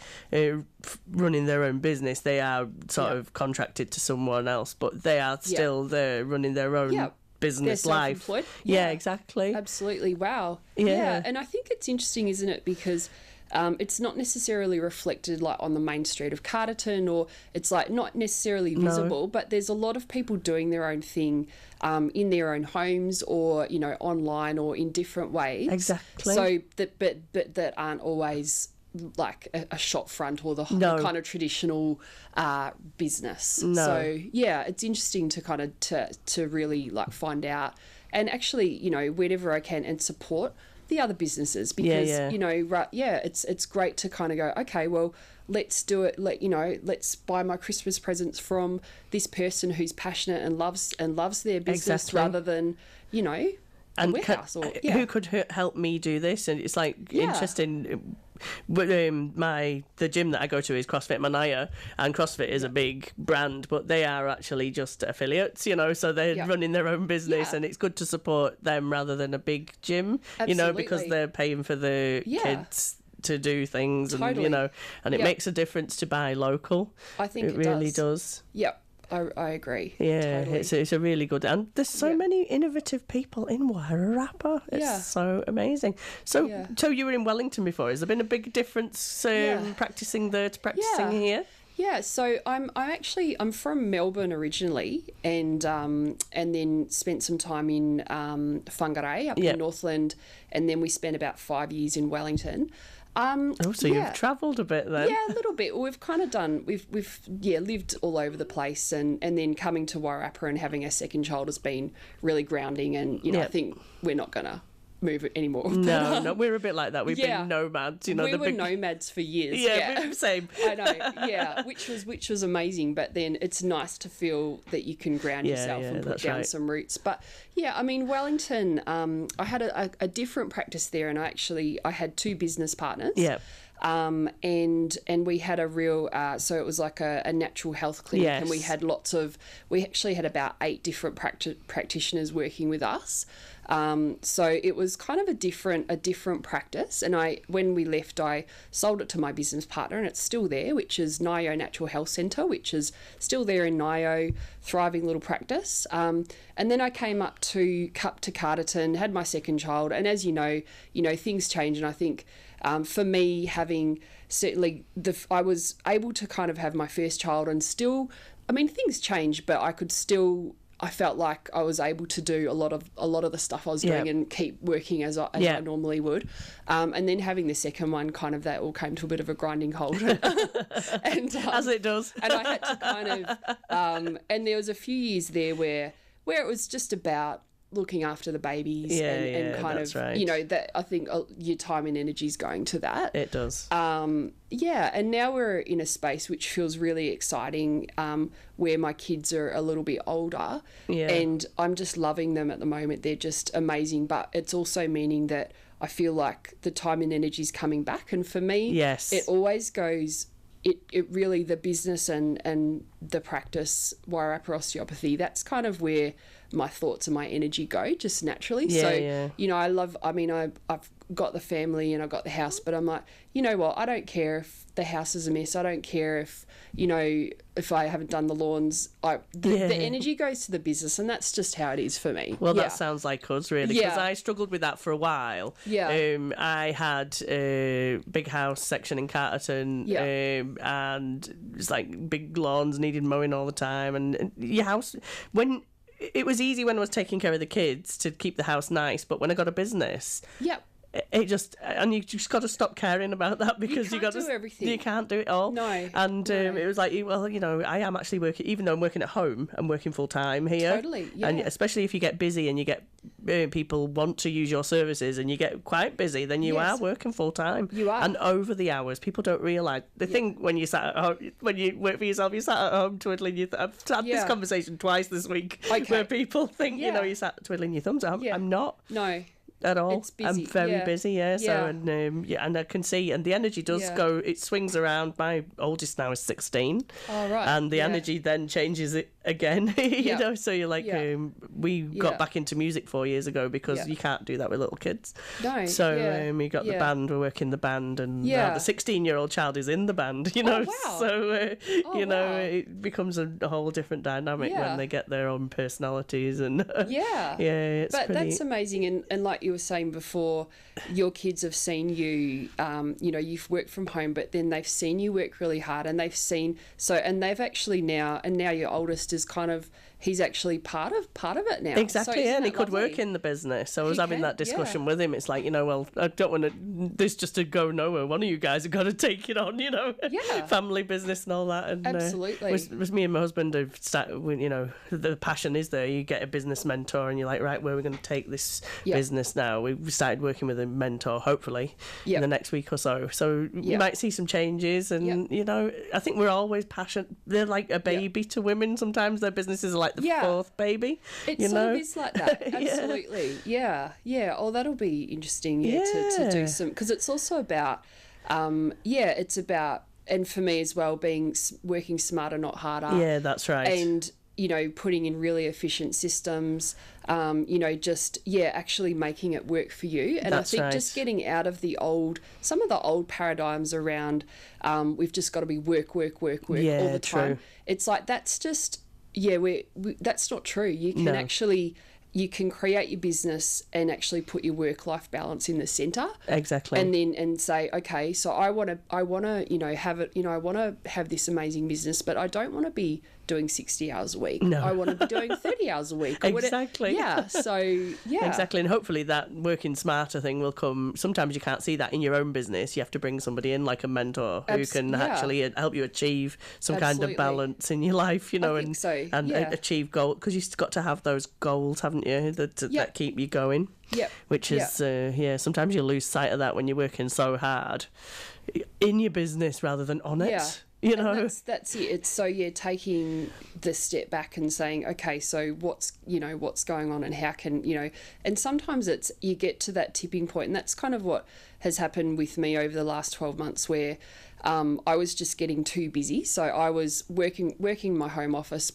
A: running their own business. They are sort of contracted to someone else, but they are still there running their own business life. Yeah, exactly.
B: Absolutely. Wow. Yeah. And I think it's interesting, isn't it? Because it's not necessarily reflected like on the main street of Carterton, or it's like not necessarily visible, but there's a lot of people doing their own thing in their own homes, or online, or in different ways.
A: Exactly.
B: So that aren't always like a shop front or the kind of traditional business.
A: No.
B: So it's interesting to kind of to really like find out, and actually whenever I can, and support the other businesses, because it's great to kind of go, okay, well, let's do it. Let's buy my Christmas presents from this person who's passionate and loves their business, rather than
A: and
B: warehouse
A: who could help me do this. And it's like interesting. But the gym that I go to is CrossFit Manaya, and CrossFit is a big brand, but they are actually just affiliates, so they're running their own business, and it's good to support them rather than a big gym, because they're paying for the kids to do things, and and it makes a difference to buy local.
B: I think it
A: really does.
B: Yep. I agree.
A: Yeah,
B: totally.
A: it's a really good, and there's so many innovative people in Wairarapa. It's so amazing. So you were in Wellington before. Has there been a big difference practicing there to practicing here?
B: Yeah, so I'm from Melbourne originally, and then spent some time in Whangarei up in Northland, and then we spent about 5 years in Wellington.
A: So you've travelled a bit then?
B: Yeah, a little bit. We've kind of done. We've lived all over the place, and then coming to Wairarapa and having a second child has been really grounding. And I think we're not gonna move it anymore.
A: No, we're a bit like that. We've been nomads.
B: We were nomads for years.
A: Yeah, same.
B: I know. Yeah, which was amazing. But then it's nice to feel that you can ground yourself and put down some roots. But yeah, I mean, Wellington. I had a different practice there, and I had two business partners.
A: Yeah.
B: And we had a real so it was like a natural health clinic, and we actually had about 8 different practitioners working with us. So it was kind of a different practice, and when we left, I sold it to my business partner, and it's still there, which is Nio Natural Health Centre, which is still there in Nio, thriving little practice. And then I came up to Carterton, had my second child, and as you know, things change, and I think for me, having certainly I was able to kind of have my first child, and still, I mean, things changed, but I felt like I was able to do a lot of the stuff I was doing and keep working as I normally would. And then having the second one, kind of that all came to a bit of a grinding halt. And,
A: as it does.
B: And I had to kind of, and there was a few years there where it was just about looking after the babies and kind of, that I think your time and energy is going to that.
A: It does.
B: And now we're in a space which feels really exciting, where my kids are a little bit older, and I'm just loving them at the moment. They're just amazing, but it's also meaning that I feel like the time and energy is coming back. And for me, it always goes, it really, the business and the practice, Wairarapa osteopathy, that's kind of where my thoughts and my energy go, just naturally. I've got the family and I've got the house, but I'm like, you know what, I don't care if the house is a mess. I don't care if I haven't done the lawns. The energy goes to the business, and that's just how it is for me.
A: Well, that sounds like us, really, because I struggled with that for a while. I had a big house section in Carterton, and it's like big lawns needed mowing all the time, and your house, when it was easy when I was taking care of the kids to keep the house nice, but when I got a business,
B: Yep.
A: it just, and you just got to stop caring about that, because you got to
B: do everything.
A: You can't do it all.
B: No.
A: And it was like, well, you know, I am actually working, even though I'm working at home, I'm working full time here.
B: Totally, yeah.
A: And especially if you get busy and you get people want to use your services and you get quite busy, then you are working full time.
B: You are.
A: And over the hours, people don't realise. They think when you sat at home, when you work for yourself, you sat at home twiddling your I've had this conversation twice this week where people think, you know, you sat twiddling your thumbs. I'm not.
B: No.
A: At all.
B: It's busy.
A: I'm very busy, So and I can see, and the energy does go. It swings around. My oldest now is 16.
B: Oh right.
A: And the energy then changes it again. You know, so you're like, we got back into music 4 years ago because you can't do that with little kids.
B: No.
A: So we got the band. We're working the band, and now the 16-year-old child is in the band. You know, so you know, it becomes a whole different dynamic when they get their own personalities and it's
B: but
A: pretty...
B: that's amazing. And like you were saying before, your kids have seen you, you know, you've worked from home, but then they've seen you work really hard, and they've seen, and they've actually now your oldest is kind of, he's actually part of it now.
A: Exactly, and he could work in the business. So I was having that discussion with him. It's like, you know, well, I don't want to, this just to go nowhere. One of you guys have got to take it on, you know, family business and all that. And
B: absolutely.
A: It was me and my husband have started, you know, the passion is there. You get a business mentor and you're like, right, where are we going to take this business now? We started working with a mentor, hopefully, in the next week or so. So you might see some changes, and, you know, I think we're always passionate. They're like a baby to women. Sometimes their businesses are like the fourth baby.
B: It sort of is like that. Absolutely. Yeah. Oh, that'll be interesting. To do some, because it's also about, it's about, and for me as well, working smarter, not harder.
A: Yeah, that's right.
B: And, you know, putting in really efficient systems, you know, just, actually making it work for you. And I think just getting out of some of the old paradigms around, we've just got to be work all the time. It's like, that's just, that's not true. You can actually, you can create your business and actually put your work-life balance in the centre.
A: Exactly.
B: And then say, okay, so I want to, you know, have it, you know, I want to have this amazing business, but I don't want to be doing 60 hours a week.
A: No.
B: I want to be doing 30 hours a week.
A: Exactly.
B: Exactly.
A: And hopefully that working smarter thing will come. Sometimes you can't see that in your own business. You have to bring somebody in like a mentor who can actually help you achieve some kind of balance in your life, you know, and achieve goals, because you've got to have those goals, haven't you, that keep you going.
B: Yep.
A: Which is, sometimes you lose sight of that when you're working so hard in your business rather than on it.
B: Yeah.
A: You know,
B: and that's it. It's so taking the step back and saying, okay, so what's going on, and how can, you know, and sometimes it's, you get to that tipping point, and that's kind of what has happened with me over the last 12 months, where I was just getting too busy. So I was working in my home office,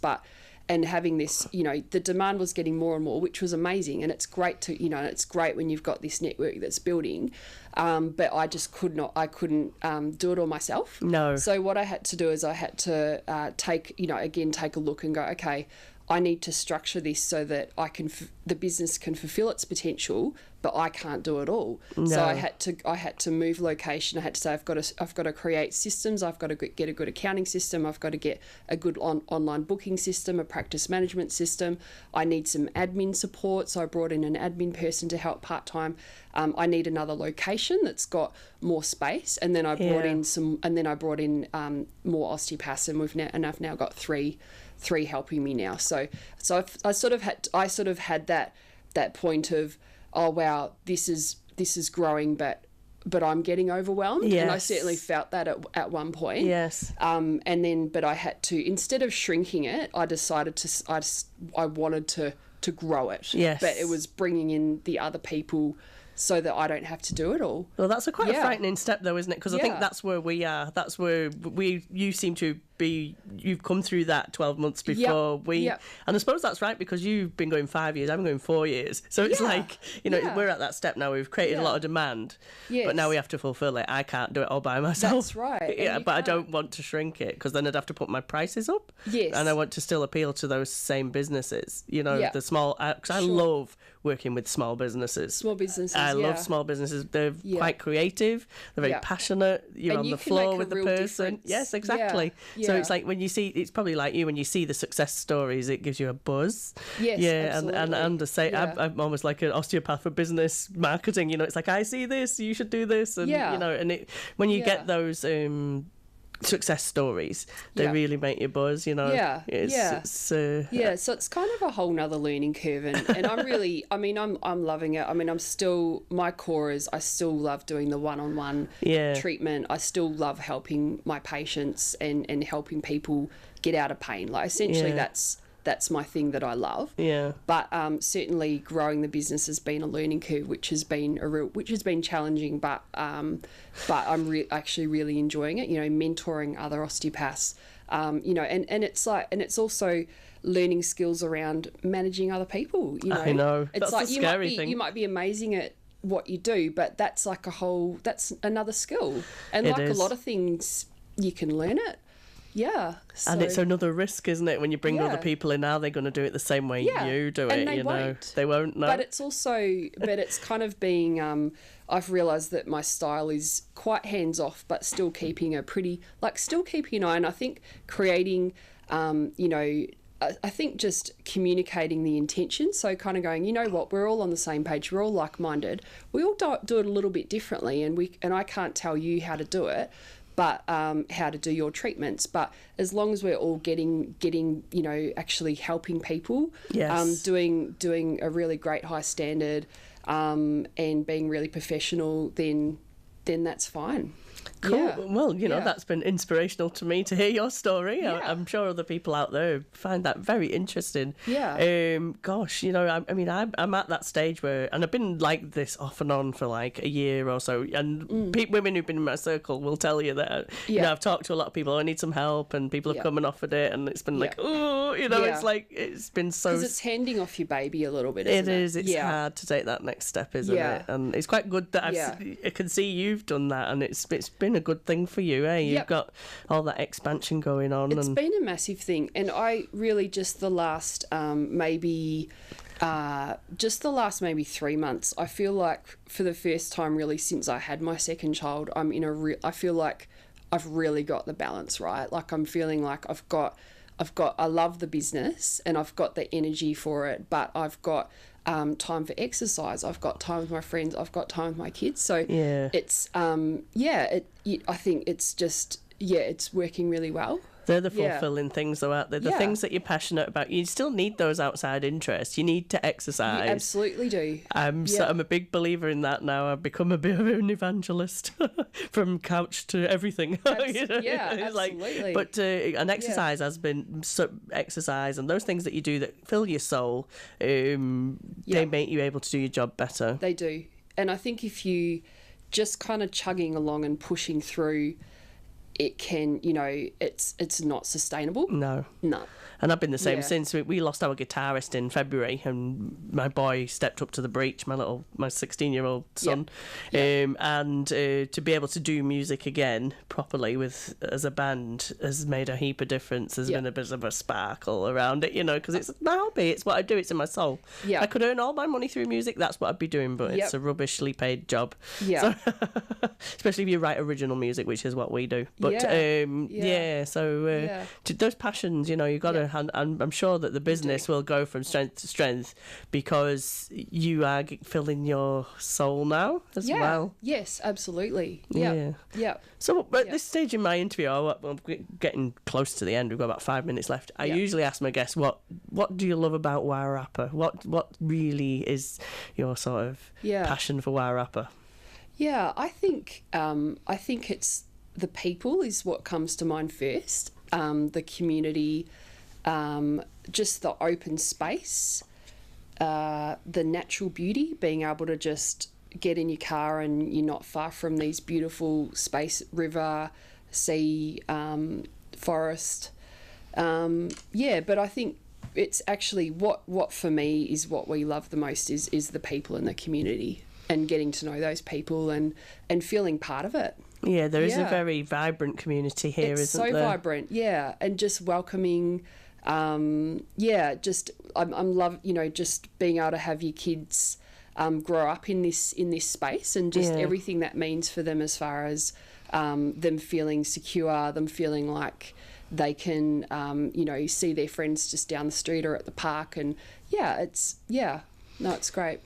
B: and having this, you know, the demand was getting more and more, which was amazing. And it's great to, you know, it's great when you've got this network that's building. But I just couldn't do it all myself.
A: No.
B: So what I had to do is I had to take a look and go, okay, I need to structure this so that the business can fulfill its potential, but I can't do it all. No. So I had to move location. I had to say I've got to create systems. I've got to get a good accounting system. I've got to get a good online booking system, a practice management system. I need some admin support, so I brought in an admin person to help part time. I need another location that's got more space, and then I brought in more osteopaths, and I've now got three helping me now. So I sort of had that point of, oh wow, this is growing, but I'm getting overwhelmed.
A: Yes.
B: And I certainly felt that at one point.
A: Yes.
B: But I had to, instead of shrinking it, I decided I wanted to grow it.
A: Yes.
B: But it was bringing in the other people so that I don't have to do it all.
A: Well, that's quite a frightening step, though, isn't it? Because I think that's where we are. That's where you seem to be. You've come through that 12 months before we. And I suppose that's right, because you've been going 5 years. I've been going 4 years. So it's like, you know, we're at that step now. We've created a lot of demand, but now we have to fulfill it. I can't do it all by myself.
B: That's right.
A: Yeah, but I don't want to shrink it, because then I'd have to put my prices up.
B: Yes.
A: And I want to still appeal to those same businesses. You know, the small. Because I love working with small businesses.
B: Small businesses.
A: I love small businesses. They're quite creative. They're very passionate. You're on the floor with the person.
B: Yes, exactly.
A: So it's like when you see, it's probably like you, when you see the success stories, it gives you a buzz.
B: Yes, absolutely.
A: And to say,
B: Yeah.
A: I'm almost like an osteopath for business marketing. You know, it's like, I see this, you should do this, and
B: Yeah.
A: you know, and when you
B: Yeah.
A: get those success stories, they
B: Yeah.
A: really make you buzz. You know,
B: Yeah, yeah.
A: It's,
B: Yeah, so it's kind of a whole nother learning curve, and I'm really, I mean, I'm loving it. I mean, I'm still, my core is I still love doing the one-on-one treatment. I still love helping my patients and helping people get out of pain. Like essentially, that's my thing that I love.
A: Yeah.
B: But certainly, growing the business has been a learning curve, which has been challenging. But I'm actually really enjoying it. You know, mentoring other osteopaths. You know, and it's like, and it's also learning skills around managing other people. You know,
A: I know.
B: It's
A: That's
B: like
A: the scary thing.
B: you might be amazing at what you do, but that's like that's another skill. And
A: It
B: like
A: is.
B: a lot of things, you can learn it. Yeah.
A: And it's another risk, isn't it? When you bring other
B: Yeah.
A: people in, now they're going to do it the same way
B: Yeah,
A: you do
B: and
A: it.
B: they
A: You know,
B: won't.
A: they won't. No.
B: But it's also, but it's kind of being, I've realised that my style is quite hands off, but still keeping still keeping an eye. And I think creating, you know, I think just communicating the intention. So kind of going, you know what, we're all on the same page. We're all like-minded. We all do it a little bit differently, and I can't tell you how to do it, but how to do your treatments. But as long as we're all getting, you know, actually helping people,
A: Yes.
B: doing a really great high standard, and being really professional, then that's fine.
A: Cool.
B: Yeah.
A: Well, you know,
B: Yeah.
A: that's been inspirational to me to hear your story.
B: Yeah.
A: I'm sure other people out there find that very interesting.
B: Yeah.
A: Gosh, you know, I mean, I'm at that stage where, and I've been like this off and on for like a year or so, and women who've been in my circle will tell you that, you know, I've talked to a lot of people, I need some help, and people have come and offered it, and it's been like, oh, you know, it's like, it's been so...
B: Because it's handing off your baby a little bit, isn't it?
A: It is. It's hard to take that next step, isn't it? And it's quite good that I can see you've done that, and it's been a good thing for you, eh? You've got all that expansion going on.
B: It's been a massive thing, and I really just the last maybe 3 months, I feel like for the first time really since I had my second child, I feel like I've really got the balance right. Like I'm feeling like I love the business and I've got the energy for it, but I've got time for exercise. I've got time with my friends. I've got time with my kids. So it's I think it's just it's working really well.
A: They're the fulfilling things, though, aren't they? The things that you're passionate about. You still need those outside interests. You need to exercise.
B: You absolutely do.
A: I'm a big believer in that now. I've become a bit of an evangelist from couch to everything. You know?
B: Absolutely.
A: But and exercise has been exercise and those things that you do that fill your soul. They make you able to do your job better.
B: They do, and I think if you just kind of chugging along and pushing through, it can, you know, it's not sustainable.
A: No. And I've been the same since. We lost our guitarist in February, and my boy stepped up to the breach, my 16-year-old son. And to be able to do music again properly as a band has made a heap of difference. There's been a bit of a sparkle around it, you know, because it's my hobby. It's what I do. It's in my soul.
B: Yeah.
A: I could earn all my money through music. That's what I'd be doing, but it's a rubbishly paid job.
B: Yeah.
A: So, especially if you write original music, which is what we do. But those passions, you know, you got to, and I'm sure that the business will go from strength to strength because you are filling your soul now as well.
B: Yes, absolutely.
A: Yeah. So at this stage in my interview, I'm getting close to the end. We've got about 5 minutes left. I usually ask my guests, what do you love about Wairarapa? What really is your sort of passion for Wairarapa?
B: Yeah, I think it's the people is what comes to mind first. The community, just the open space, the natural beauty, being able to just get in your car and you're not far from these beautiful space, river, sea, forest. But I think it's actually what for me is what we love the most is the people in the community and getting to know those people and feeling part of it.
A: Yeah, there is a very vibrant community here,
B: it's
A: isn't there?
B: It's so vibrant, and just welcoming. I'm love, you know, just being able to have your kids grow up in this space and just everything that means for them as far as them feeling secure, them feeling like They can, see their friends just down the street or at the park. And it's great.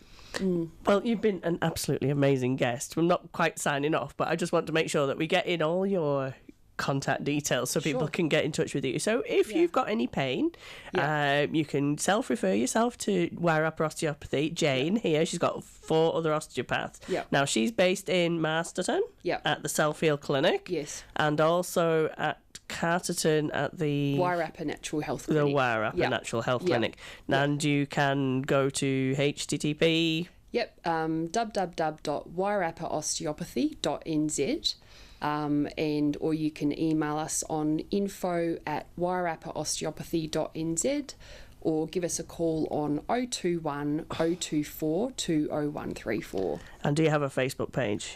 A: Well, you've been an absolutely amazing guest. We're not quite signing off, but I just want to make sure that we get in all your contact details so people can get in touch with you. So if you've got any pain, you can self-refer yourself to Wairarapa Osteopathy. Jane here, she's got 4 other osteopaths. Now, she's based in Masterton at the Selfield Clinic.
B: Yes.
A: And also at Carterton at the
B: Wairarapa Natural Health Clinic.
A: The Wairarapa Natural Health Clinic. And you can go to http
B: www.wairarapaosteopathy.nz. Or you can email us on info@wairarapaosteopathy.nz, or give us a call on 021 024 20134.
A: And do you have a Facebook page?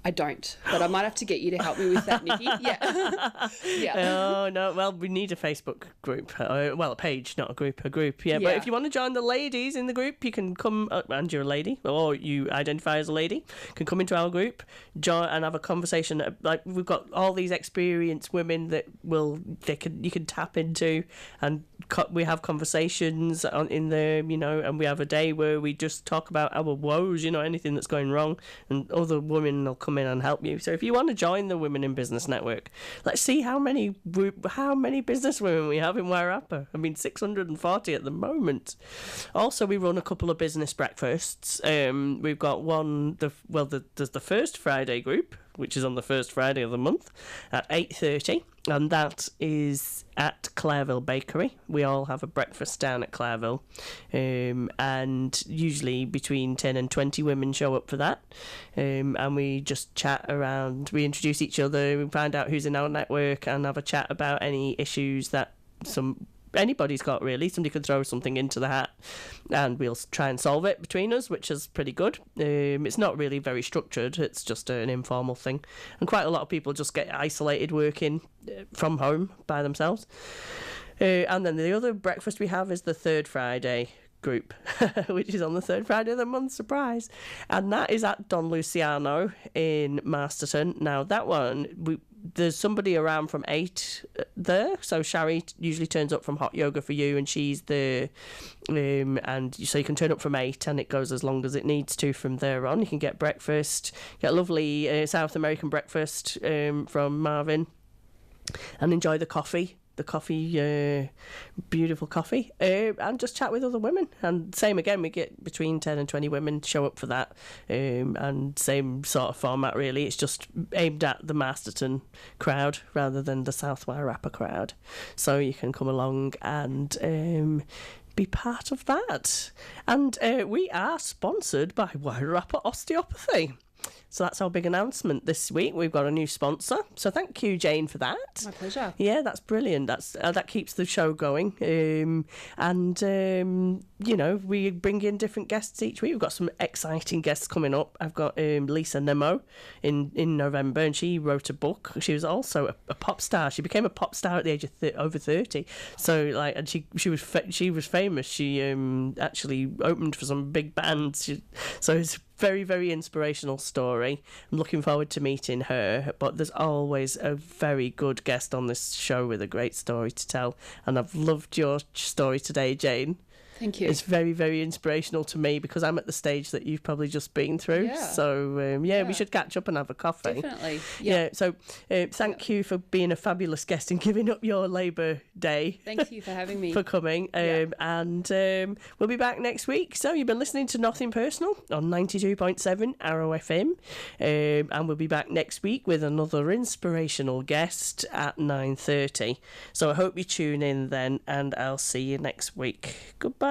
B: I don't, but I might have to get you to help me with that, Nikki.
A: Oh, no. Well, we need a Facebook group. A page, not a group. A group, But if you want to join the ladies in the group, you can come, and you're a lady, or you identify as a lady, can come into our group, join and have a conversation. Like, we've got all these experienced women that you can tap into, and we have conversations in there, and we have a day where we just talk about our woes, anything that's going wrong, and other women will come in and help you. So if you want to join the Women in Business Network, let's see how many business women we have in Wairarapa. 640 at the moment. Also, we run a couple of business breakfasts. We've got one. There's the first Friday group, which is on the first Friday of the month at 8:30, and that is at Clareville Bakery. We all have a breakfast down at Clareville, and usually between 10 and 20 women show up for that, and we just chat around. We introduce each other, we find out who's in our network, and have a chat about any issues that anybody's got, really. Somebody could throw something into the hat and we'll try and solve it between us, which is pretty good. It's not really very structured, it's just an informal thing, and quite a lot of people just get isolated working from home by themselves. And then the other breakfast we have is the third Friday group, which is on the third Friday of the month, surprise, and that is at Don Luciano in Masterton. Now that one, there's somebody around from 8 there, so Shari usually turns up from Hot Yoga for You, and she's the and so you can turn up from 8 and it goes as long as it needs to from there on. You can get breakfast, get a lovely South American breakfast from Marvin, and enjoy the coffee, beautiful coffee, and just chat with other women. And same again, we get between 10 and 20 women show up for that, and same sort of format, really. It's just aimed at the Masterton crowd rather than the South Wairarapa crowd, so you can come along and be part of that. And we are sponsored by Wairarapa Osteopathy. So that's our big announcement this week. We've got a new sponsor. So thank you, Jane, for that.
B: My pleasure.
A: Yeah, that's brilliant. That keeps the show going. We bring in different guests each week. We've got some exciting guests coming up. I've got Lisa Nemo in November, and she wrote a book. She was also a pop star. She became a pop star at the age of over 30. So and she was famous. She actually opened for some big bands. So it's very, very inspirational story. I'm looking forward to meeting her, but there's always a very good guest on this show with a great story to tell, and I've loved your story today, Jane.
B: Thank you.
A: It's very, very inspirational to me because I'm at the stage that you've probably just been through.
B: Yeah.
A: So, we should catch up and have a coffee.
B: Definitely.
A: Yeah. So, thank you for being a fabulous guest and giving up your Labour Day.
B: Thank you for having me.
A: For coming. And we'll be back next week. So, you've been listening to Nothing Personal on 92.7 Arrow FM. And we'll be back next week with another inspirational guest at 9:30. So, I hope you tune in then, and I'll see you next week. Goodbye.